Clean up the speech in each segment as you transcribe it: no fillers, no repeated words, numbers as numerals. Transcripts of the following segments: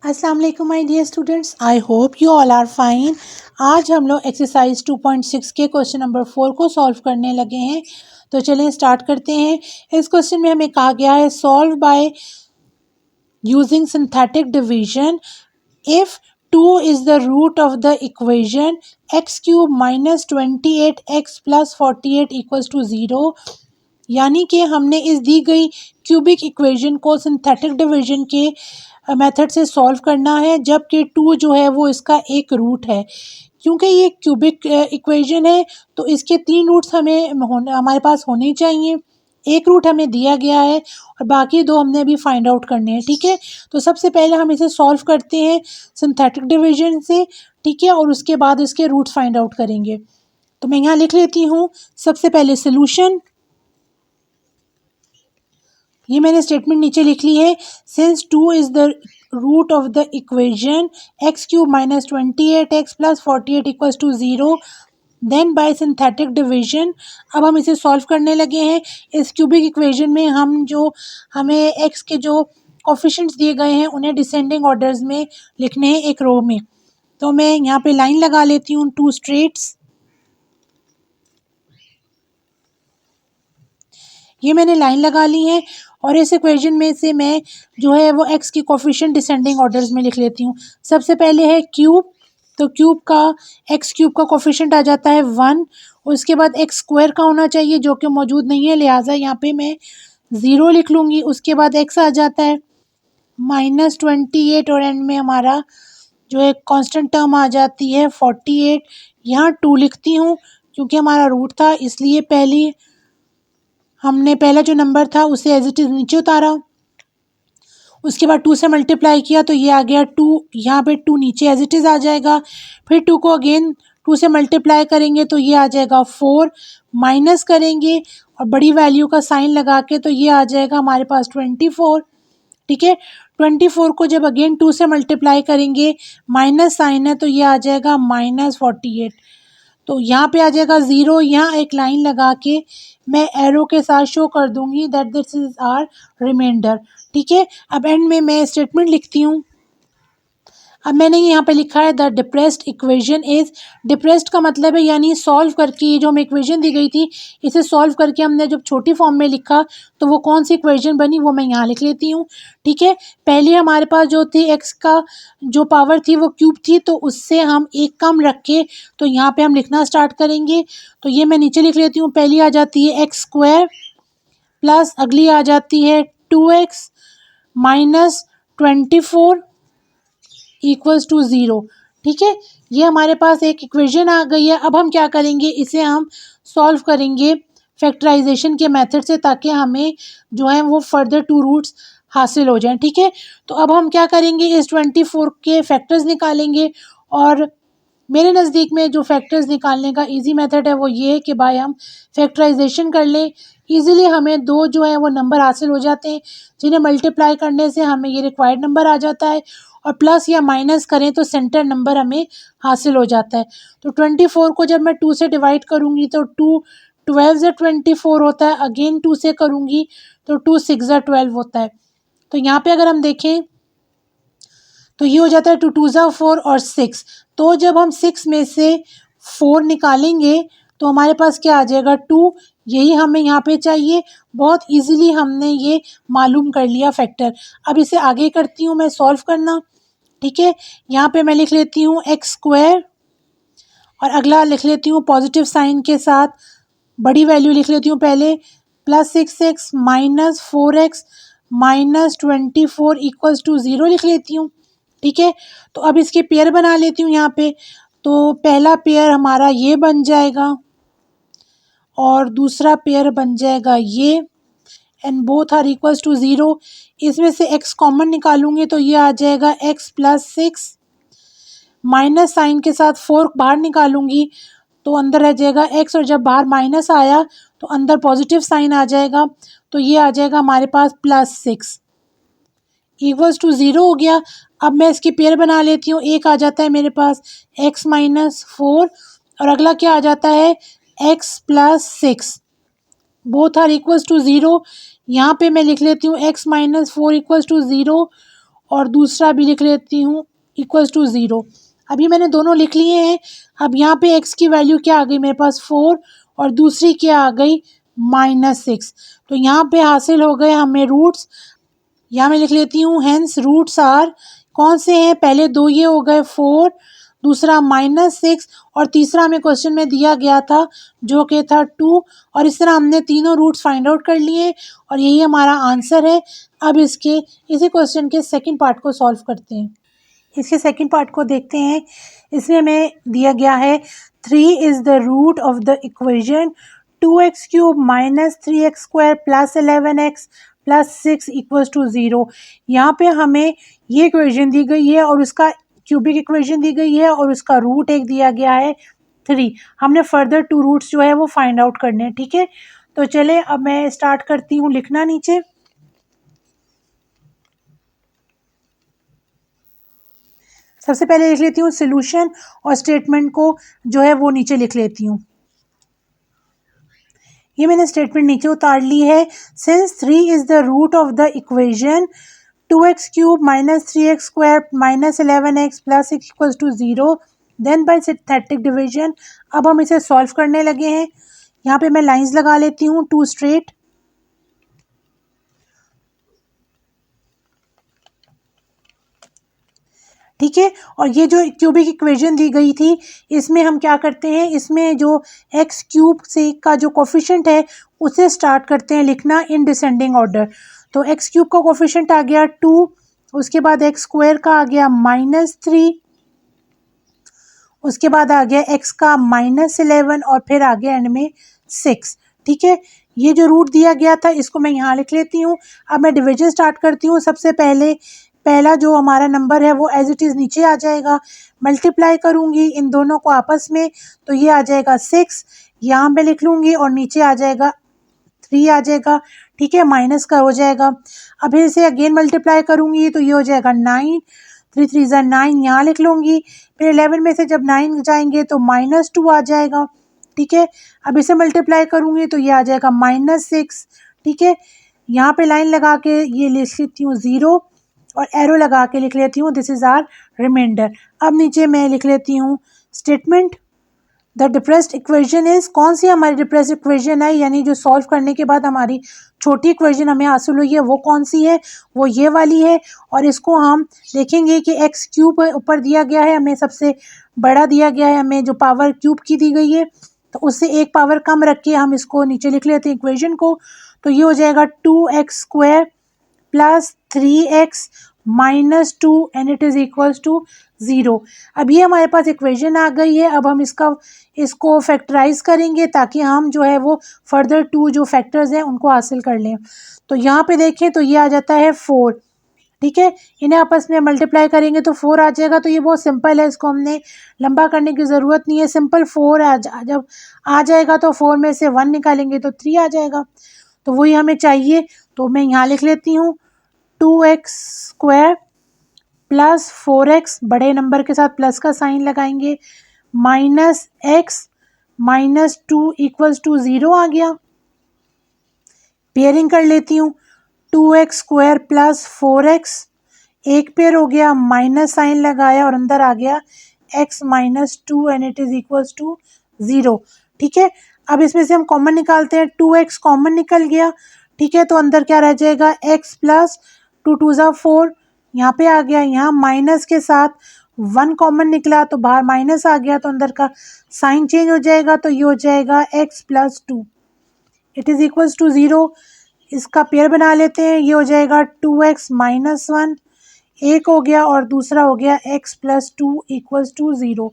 अस्सलाम वालेकुम my dear students, I hope you all are fine. आज हम लोग एक्सरसाइज 2.6 के क्वेश्चन नंबर 4 को सॉल्व करने लगे हैं। तो चलिए स्टार्ट करते हैं। इस क्वेश्चन में हमें कहा गया है solve by using synthetic division if 2 is the root of the equation x cube minus 28x plus 48 equals to 0। यानी कि हमने इस दी गई क्यूबिक इक्वेशन को सिंथेटिक डिवीजन के मेथड से सॉल्व करना है, जबकि 2 जो है वो इसका एक रूट है। क्योंकि ये क्यूबिक इक्वेशन है तो इसके 3 रूट्स हमारे पास होने चाहिए। एक रूट हमें दिया गया है और बाकी 2 हमने अभी फाइंड आउट करने हैं। ठीक है, तो सबसे पहले हम इसे सॉल्व करते हैं सिंथेटिक डिवीजन से। ठीक है, और उसके बाद इसके रूट्स फाइंड आउट करेंगे। तो मैं यहाँ लिख लेती हूँ सबसे पहले सोल्यूशन। ये मैंने स्टेटमेंट नीचे लिख ली है। Since 2 is the root of the equation x cube minus 28x plus 48 equals to 0, then by synthetic division अब हम इसे सॉल्व करने लगे हैं। इस क्यूबिक इक्वेशन में हमें एक्स के जो कोफिशिएंट्स दिए गए हैं उन्हें डिसेंडिंग ऑर्डर्स में लिखने हैं एक रो में। तो मैं यहाँ पे लाइन लगा लेती हूँ 2 स्ट्रेट्स। ये मैंने लाइन लगा ली है और इस इक्वेशन में से मैं जो है वो एक्स की कोफिशिएंट डिसेंडिंग ऑर्डर्स में लिख लेती हूँ। सबसे पहले है क्यूब, तो क्यूब का एक्स क्यूब का कोफिशिएंट आ जाता है 1। उसके बाद एक्स स्क्वायर का होना चाहिए जो कि मौजूद नहीं है, लिहाजा यहाँ पे मैं 0 लिख लूँगी। उसके बाद एक्स आ जाता है -28 और एंड में हमारा जो एक कांस्टेंट टर्म आ जाती है 48। यहाँ 2 लिखती हूँ क्योंकि हमारा रूट था, इसलिए हमने पहला जो नंबर था उसे एज इट इज़ नीचे उतारा। उसके बाद 2 से मल्टीप्लाई किया तो ये आ गया 2। यहाँ पे 2 नीचे एज इट इज़ आ जाएगा। फिर 2 को अगेन 2 से मल्टीप्लाई करेंगे तो ये आ जाएगा 4। माइनस करेंगे और बड़ी वैल्यू का साइन लगा के तो ये आ जाएगा हमारे पास 24। ठीक है, 24 को जब अगेन 2 से मल्टीप्लाई करेंगे, माइनस साइन है तो ये आ जाएगा -48। तो यहाँ पे आ जाएगा 0। यहाँ एक लाइन लगा के मैं एरो के साथ शो कर दूंगी that this is our reminder. ठीक है, अब एंड में मैं स्टेटमेंट लिखती हूँ। अब मैंने यहाँ पे लिखा है the depressed equation is, depressed का मतलब है यानी सॉल्व करके, ये जो हमें इक्वेशन दी गई थी इसे सॉल्व करके हमने जब छोटी फॉर्म में लिखा तो वो कौन सी इक्वेशन बनी वो मैं यहाँ लिख लेती हूँ। ठीक है, पहले हमारे पास जो थी एक्स का जो पावर थी वो क्यूब थी, तो उससे हम एक कम रख के तो यहाँ पे हम लिखना स्टार्ट करेंगे। तो ये मैं नीचे लिख लेती हूँ। पहली आ जाती है एक्स स्क्वायर प्लस अगली आ जाती है 2x माइनस 24 इक्वल्स टू 0। ठीक है, ये हमारे पास एक इक्वेशन आ गई है। अब हम क्या करेंगे, इसे हम सॉल्व करेंगे फैक्टराइजेशन के मेथड से, ताकि हमें जो है वो फर्दर 2 रूट्स हासिल हो जाएं। ठीक है, तो अब हम क्या करेंगे, इस 24 के फैक्टर्स निकालेंगे। और मेरे नज़दीक में जो फैक्टर्स निकालने का इजी मेथड है वो ये है कि भाई हम फैक्टराइजेशन कर लें। इजीली हमें 2 जो है वो नंबर हासिल हो जाते हैं, जिन्हें मल्टीप्लाई करने से हमें ये रिक्वायर्ड नंबर आ जाता है, और प्लस या माइनस करें तो सेंटर नंबर हमें हासिल हो जाता है। तो 24 को जब मैं 2 से डिवाइड करूँगी तो 2 12 से 24 होता है, अगेन 2 से करूँगी तो 2 6 से 12 होता है। तो यहाँ पे अगर हम देखें तो ये हो जाता है 2 2 ज़ा 4 और 6। तो जब हम 6 में से 4 निकालेंगे तो हमारे पास क्या आ जाएगा 2। यही हमें यहाँ पे चाहिए। बहुत इजीली हमने ये मालूम कर लिया फैक्टर। अब इसे आगे करती हूँ मैं सॉल्व करना। ठीक है, यहाँ पे मैं लिख लेती हूँ एक्स स्क्वायर और अगला लिख लेती हूँ पॉजिटिव साइन के साथ, बड़ी वैल्यू लिख लेती हूँ पहले, plus 6x minus 4x minus 24 equals to 0 लिख लेती हूँ। ठीक है, तो अब इसके पेयर बना लेती हूँ यहाँ पे। तो पहला पेयर हमारा ये बन जाएगा और दूसरा पेयर बन जाएगा ये, and both are equals to 0। इसमें से x कॉमन निकालूंगी तो ये आ जाएगा x प्लस 6, माइनस साइन के साथ 4 बाहर निकालूंगी तो अंदर रह जाएगा x, और जब बाहर माइनस आया तो अंदर पॉजिटिव साइन आ जाएगा, तो ये आ जाएगा हमारे पास +6 इक्वल्स टू 0 हो गया। अब मैं इसकी पेयर बना लेती हूँ। एक आ जाता है मेरे पास x माइनस 4 और अगला क्या आ जाता है x plus 6, both are equals to 0। यहाँ पे मैं लिख लेती हूँ x माइनस 4 इक्वल्स टू 0 और दूसरा भी लिख लेती हूँ इक्वल्स टू 0। अभी मैंने दोनों लिख लिए हैं। अब यहाँ पे x की वैल्यू क्या आ गई मेरे पास 4 और दूसरी क्या आ गई -6। तो यहाँ पे हासिल हो गए हमें रूट्स। यहाँ मैं लिख लेती हूँ हेंस रूट्स आर, कौन से हैं, पहले दो ये हो गए 4, दूसरा -6 और तीसरा हमें क्वेश्चन में दिया गया था जो कि था 2। और इस तरह हमने तीनों रूट्स फाइंड आउट कर लिए और यही हमारा आंसर है। अब इसी क्वेश्चन के सेकंड पार्ट को सॉल्व करते हैं। इसके सेकंड पार्ट को देखते हैं। इसमें हमें दिया गया है 3 is the root of the equation 2x³ - 3x² + 11x + 6 = 0। यहाँ पे हमें ये इक्वेशन दी गई है और उसका क्यूबिक इक्वेशन दी गई है और उसका रूट एक दिया गया है 3। हमने फर्दर 2 रूट्स जो है वो फाइंड आउट करने हैं। ठीक है, तो चले अब मैं स्टार्ट करती हूँ लिखना नीचे। सबसे पहले लिख लेती हूँ सॉल्यूशन और स्टेटमेंट को जो है वो नीचे लिख लेती हूँ। ये मैंने स्टेटमेंट नीचे उतार ली है। Since 3 is the root of the equation 2x³ - 3x² - 11x + 6 = 0 then by synthetic division. अब हम इसे सॉल्व करने लगे हैं। यहाँ पे मैं लाइंस लगा लेती हूँ 2 स्ट्रेट। ठीक है, और ये जो क्यूबिक इक्वेशन दी गई थी इसमें हम क्या करते हैं, इसमें जो x³ से का जो कोफिशिएंट है उसे स्टार्ट करते हैं लिखना इन डिसेंडिंग ऑर्डर। तो x³ का कोफिशिएंट आ गया 2, उसके बाद x² का आ गया -3, उसके बाद आ गया x का -11 और फिर आ गया एंड में 6। ठीक है, ये जो रूट दिया गया था इसको मैं यहाँ लिख लेती हूँ। अब मैं डिवीजन स्टार्ट करती हूँ। सबसे पहला जो हमारा नंबर है वो एज इट इज़ नीचे आ जाएगा। मल्टीप्लाई करूँगी इन दोनों को आपस में तो ये आ जाएगा 6, यहाँ पे लिख लूँगी और नीचे आ जाएगा 3 आ जाएगा। ठीक है, माइनस का हो जाएगा। अब फिर इसे अगेन मल्टीप्लाई करूँगी तो ये हो जाएगा 9, 3 3 ज़ा 9, यहाँ लिख लूँगी। फिर 11 में से जब 9 जाएंगे तो -2 आ जाएगा। ठीक है, अब इसे मल्टीप्लाई करूँगी तो ये आ जाएगा -6। ठीक है, यहाँ पे लाइन लगा के ये लिख लेती हूँ 0 और एरो लगा के लिख लेती हूँ दिस इज़ आर रिमाइंडर। अब नीचे मैं लिख लेती हूँ statement the depressed equation is, कौन सी हमारी डिप्रेस्ड इक्वेशन है, यानी जो सॉल्व करने के बाद हमारी छोटी इक्वेशन हमें हासिल हुई है वो कौन सी है, वो ये वाली है। और इसको हम देखेंगे कि x³ ऊपर दिया गया है, हमें सबसे बड़ा दिया गया है, हमें जो पावर क्यूब की दी गई है तो उससे एक पावर कम रख के हम इसको नीचे लिख लेते हैं इक्वेशन को। तो ये हो जाएगा 2x² + 3x - 2 and it is equals to 0। अब ये हमारे पास इक्वेशन आ गई है। अब हम इसको फैक्टराइज करेंगे ताकि हम जो है वो फर्दर 2 जो फैक्टर्स हैं उनको हासिल कर लें। तो यहाँ पे देखें तो ये आ जाता है 4। ठीक है, इन्हें आपस में मल्टीप्लाई करेंगे तो 4 आ जाएगा। तो ये बहुत सिंपल है, इसको हमने लंबा करने की ज़रूरत नहीं है। सिंपल 4 जब आ जाएगा तो 4 में से 1 निकालेंगे तो 3 आ जाएगा। तो वही हमें चाहिए। तो मैं यहाँ लिख लेती हूँ 2x² + 4x, बड़े नंबर के साथ प्लस का साइन लगाएंगे, -x -2 = 0 आ गया। पेयरिंग कर लेती हूँ 2x² + 4x, एक पेयर हो गया, माइनस साइन लगाया और अंदर आ गया x - 2 and it is equals to 0। ठीक है, अब इसमें से हम कॉमन निकालते हैं। 2x कॉमन निकल गया। ठीक है, तो अंदर क्या रह जाएगा x + 2 2 ज़ा 4, यहाँ पे आ गया। यहाँ माइनस के साथ 1 कॉमन निकला तो बाहर माइनस आ गया तो अंदर का साइन चेंज हो जाएगा। तो ये हो जाएगा x + 2 it is equals to 0। इसका पेयर बना लेते हैं। ये हो जाएगा 2x - 1, एक हो गया और दूसरा हो गया x + 2 = 0।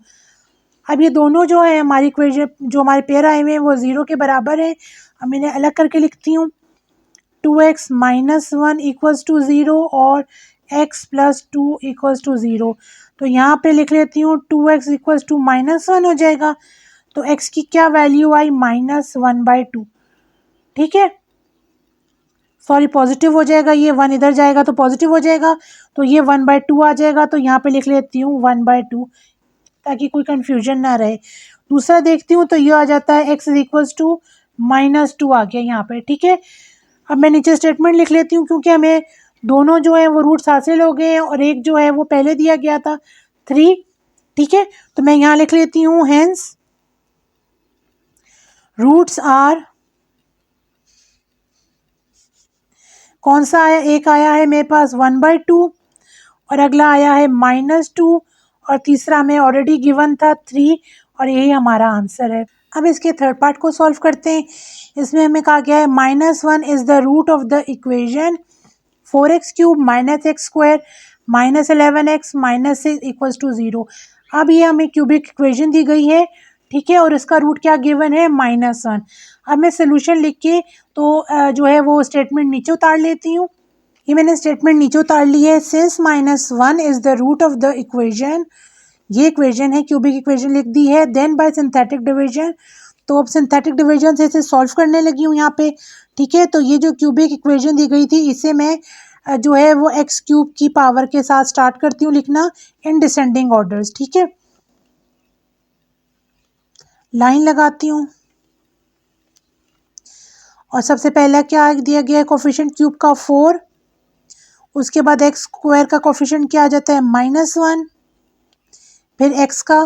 अब ये दोनों जो है हमारी इक्वेशन जो हमारे पेयर आए हुए हैं वो 0 के बराबर है। अब इन्हें अलग करके लिखती हूँ 2x - 1 = 0 और x + 2 = 0। तो यहाँ पे लिख लेती हूँ 2x = -1 हो जाएगा। तो x की क्या वैल्यू आई -1/2। ठीक है, सॉरी पॉजिटिव हो जाएगा, ये 1 इधर जाएगा तो पॉजिटिव हो जाएगा। तो ये 1/2 आ जाएगा। तो यहाँ पे लिख लेती हूँ 1/2 ताकि कोई कन्फ्यूजन ना रहे। दूसरा देखती हूँ तो ये आ जाता है x = -2 आ गया यहाँ पे। ठीक है, अब मैं नीचे स्टेटमेंट लिख लेती हूँ क्योंकि हमें दोनों जो है वो रूट्स हासिल हो गए हैं और एक जो है वो पहले दिया गया था 3। ठीक है, तो मैं यहाँ लिख लेती हूँ हेंस रूट्स आर, कौन सा आया, एक आया है मेरे पास 1/2 और अगला आया है -2 और तीसरा हमें ऑलरेडी गिवन था 3 और यही हमारा आंसर है। अब इसके थर्ड पार्ट को सॉल्व करते हैं। इसमें हमें कहा गया है -1 is the root of the equation 4x³ - x² -11x -6 = 0। अब ये हमें क्यूबिक इक्वेशन दी गई है, ठीक है, और इसका रूट क्या गिवन है -1। अब मैं सोल्यूशन लिख के तो जो है वो स्टेटमेंट नीचे उतार लेती हूँ। ये मैंने स्टेटमेंट नीचे उतार ली है। Since -1 is the root of the equation, ये इक्वेशन है, क्यूबिक इक्वेशन लिख दी है। देन बाय सिंथेटिक डिवीजन, तो अब सिंथेटिक डिवीजन से इसे सॉल्व करने लगी हूँ यहाँ पे, ठीक है। तो ये जो क्यूबिक इक्वेशन दी गई थी इसे मैं जो है वो x³ की पावर के साथ स्टार्ट करती हूँ लिखना इन डिसेंडिंग ऑर्डर्स, ठीक है। लाइन लगाती हूँ और सबसे पहला क्या दिया गया है, कोफिशिएंट क्यूब का 4, उसके बाद x² का कोफिशिएंट क्या आ जाता है -1, फिर x का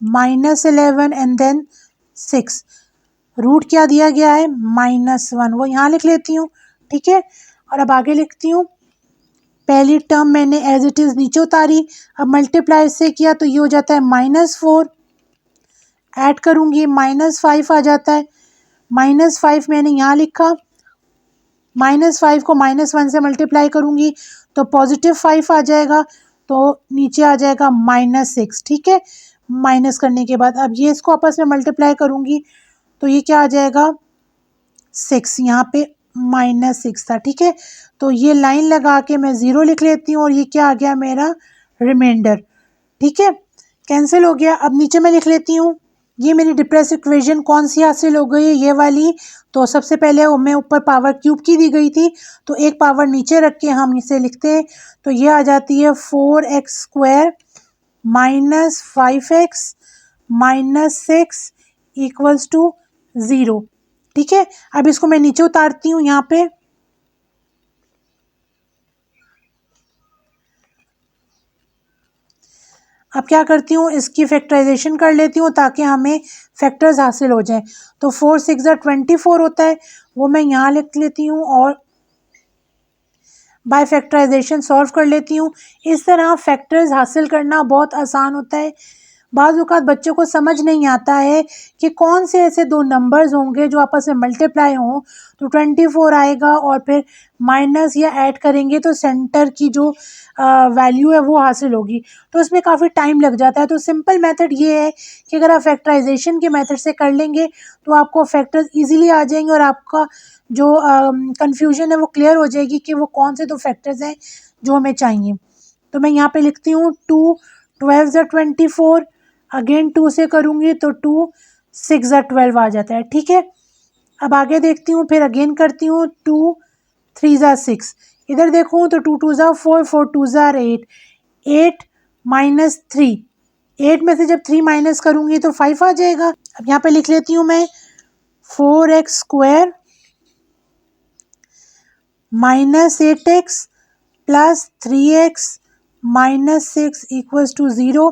-11 एंड देन 6। रूट क्या दिया गया है -1, वो यहाँ लिख लेती हूँ, ठीक है। और अब आगे लिखती हूँ, पहली टर्म मैंने एज इट इज़ नीचे उतारी, अब मल्टीप्लाई से किया तो ये हो जाता है -4, ऐड करूँगी -5 आ जाता है, -5 मैंने यहाँ लिखा, -5 को -1 से मल्टीप्लाई करूँगी तो +5 आ जाएगा, तो नीचे आ जाएगा -6, ठीक है। माइनस करने के बाद अब ये इसको आपस में मल्टीप्लाई करूँगी तो ये क्या आ जाएगा 6, यहाँ पे -6 था, ठीक है। तो ये लाइन लगा के मैं 0 लिख लेती हूँ और ये क्या आ गया मेरा रिमाइंडर, ठीक है, कैंसिल हो गया। अब नीचे मैं लिख लेती हूँ, ये मेरी डिप्रेस इक्वेशन कौन सी हासिल हो गई है, ये वाली। तो सबसे पहले मैं ऊपर पावर क्यूब की दी गई थी तो एक पावर नीचे रख के हम इसे लिखते हैं, तो ये आ जाती है 4x² - 5x -6 = 0, ठीक है। अब इसको मैं नीचे उतारती हूँ यहाँ पे, अब क्या करती हूँ, इसकी फैक्टराइजेशन कर लेती हूँ ताकि हमें फैक्टर्स हासिल हो जाएं। तो 4 6 24 होता है, वो मैं यहाँ लिख लेती हूँ और बाय फैक्टराइजेशन सॉल्व कर लेती हूँ। इस तरह फैक्टर्स हासिल करना बहुत आसान होता है। बाज़ औक़ात बच्चों को समझ नहीं आता है कि कौन से ऐसे दो नंबर्स होंगे जो आपस में मल्टीप्लाई हों तो 24 आएगा और फिर माइनस या ऐड करेंगे तो सेंटर की जो वैल्यू है वो हासिल होगी, तो इसमें काफ़ी टाइम लग जाता है। तो सिंपल मेथड ये है कि अगर आप फैक्टराइजेशन के मेथड से कर लेंगे तो आपको फैक्टर्स ईजिली आ जाएंगे और आपका जो कन्फ्यूजन है वो क्लियर हो जाएगी कि वो कौन से दो फैक्टर्स हैं जो हमें चाहिए। तो मैं यहाँ पे लिखती हूँ 2 12 24, अगेन 2 से करूँगी तो 2 6 12 आ जाता है, ठीक है। अब आगे देखती हूँ, फिर अगेन करती हूँ 2 3 6, इधर देखूँ तो 2 2 4 4 2 8, 8 -3, 8 में से जब 3 माइनस करूँगी तो 5 आ जाएगा। अब यहाँ पे लिख लेती हूँ मैं 4x² -8x + 3x -6 = 0।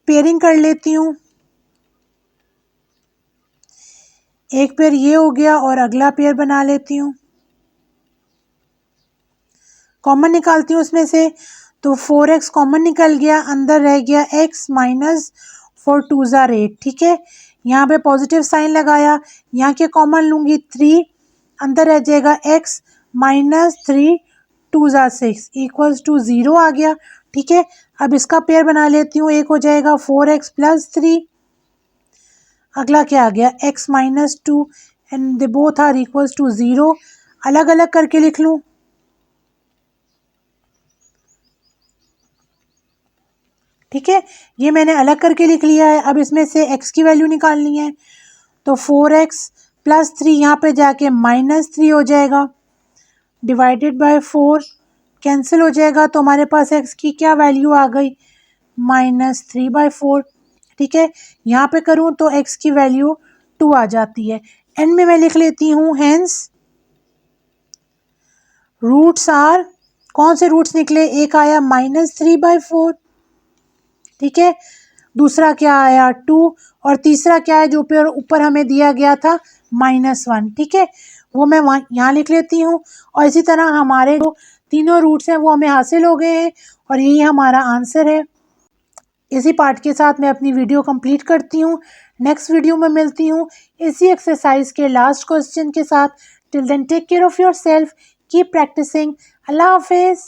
पेयरिंग कर लेती हूँ, एक पेयर ये हो गया और अगला पेयर बना लेती हूँ, कॉमन निकालती हूँ उसमें से, तो 4x कॉमन निकल गया, अंदर रह गया x -4 2 8, ठीक है। यहाँ पे पॉजिटिव साइन लगाया, यहाँ के कॉमन लूँगी 3, अंदर रह जाएगा x -3 2 6 = 0 आ गया, ठीक है। अब इसका पेयर बना लेती हूँ, एक हो जाएगा 4x + 3, अगला क्या आ गया x -2 and they both are equals to 0। अलग अलग करके लिख लूँ, ठीक है, ये मैंने अलग करके लिख लिया है। अब इसमें से x की वैल्यू निकालनी है, तो 4x + 3 यहाँ पे जाके -3 हो जाएगा, डिवाइडेड बाय 4 कैंसिल हो जाएगा, तो हमारे पास x की क्या वैल्यू आ गई -3/4, ठीक है। यहाँ पे करूँ तो x की वैल्यू 2 आ जाती है। एंड में मैं लिख लेती हूँ हेंस रूट्स आर कौन से रूट्स निकले, एक आया -3/4, ठीक है, दूसरा क्या आया 2, और तीसरा क्या है जो ऊपर हमें दिया गया था -1, ठीक है, वो मैं यहाँ लिख लेती हूँ। और इसी तरह हमारे जो तीनों रूट्स हैं वो हमें हासिल हो गए हैं और यही हमारा आंसर है। इसी पार्ट के साथ मैं अपनी वीडियो कंप्लीट करती हूँ। नेक्स्ट वीडियो में मिलती हूँ इसी एक्सरसाइज के लास्ट क्वेश्चन के साथ। Till then take care of yourself, keep practising. अल्लाह हाफिज़।